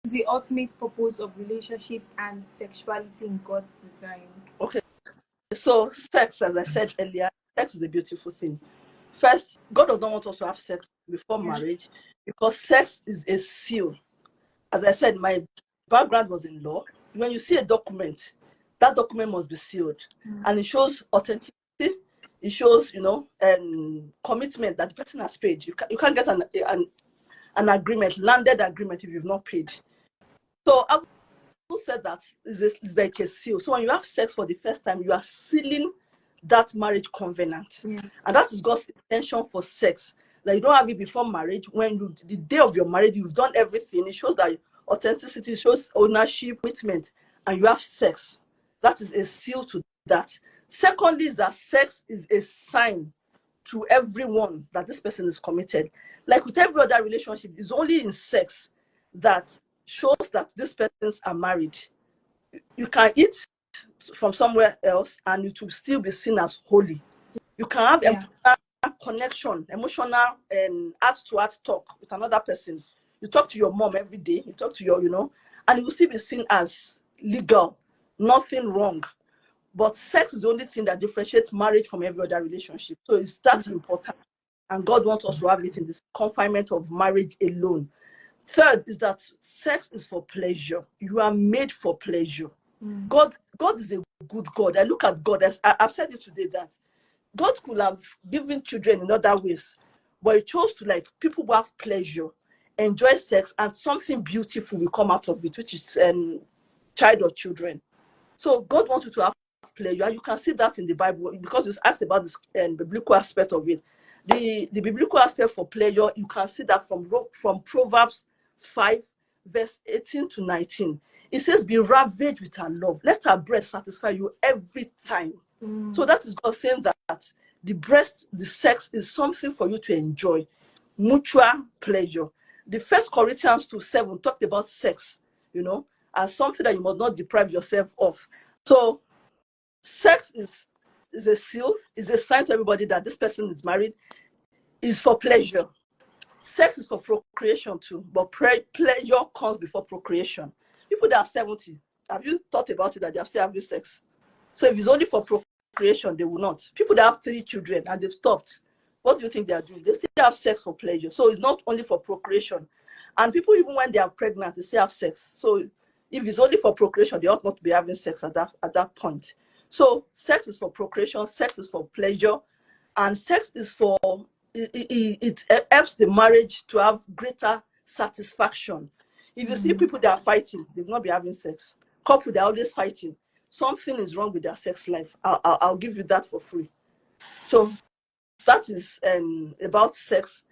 the ultimate purpose of relationships and sexuality in God's design? Okay, so sex, as I said earlier, sex is a beautiful thing. First, God does not want us to have sex before marriage because sex is a seal. As I said, my background was in law. When you see a document, that document must be sealed, and it shows authenticity. It shows, commitment that the person has paid. You can't get an agreement, landed agreement, if you've not paid. So I've also said that it's like a seal. So when you have sex for the first time, you are sealing that marriage covenant, and that is God's intention for sex. That you don't have it before marriage. When the day of your marriage, you've done everything. It shows that authenticity, shows ownership, commitment, and you have sex. That is a seal to that. Secondly, is that sex is a sign to everyone that this person is committed. Like with every other relationship, it's only in sex that shows that these persons are married. You can eat from somewhere else and it will still be seen as holy. You can have emotional connection, emotional and heart-to-heart talk with another person. You talk to your mom every day, you talk to your, and it will still be seen as legal, nothing wrong. But sex is the only thing that differentiates marriage from every other relationship. So it's that important. And God wants us to have it in this confinement of marriage alone. Third is that sex is for pleasure. You are made for pleasure. God is a good God. I look at God, as I've said it today, that God could have given children in other ways, but He chose to people who have pleasure, enjoy sex, and something beautiful will come out of it, which is child or children. So God wants you to have pleasure. You can see that in the Bible because you asked about this biblical aspect of it. The biblical aspect for pleasure, you can see that from Proverbs 5, verse 18 to 19. It says, be ravaged with her love. Let her breast satisfy you every time. So that is God saying that the sex is something for you to enjoy. Mutual pleasure. The First Corinthians 2:7 talked about sex, as something that you must not deprive yourself of. So sex is a seal, is a sign to everybody that this person is married, is for pleasure. Sex is for procreation too, but pleasure comes before procreation. People that are 70, have you thought about it that they are still having sex? So if it's only for procreation, they will not. People that have 3 children and they've stopped, what do you think they are doing? They still have sex for pleasure. So it's not only for procreation. And people, even when they are pregnant, they still have sex. So if it's only for procreation, they ought not to be having sex at that point. So sex is for procreation, sex is for pleasure, and sex is for, it helps the marriage to have greater satisfaction. If you see people that are fighting, they will not be having sex. Couple, they're always fighting. Something is wrong with their sex life. I'll give you that for free. So that is about sex.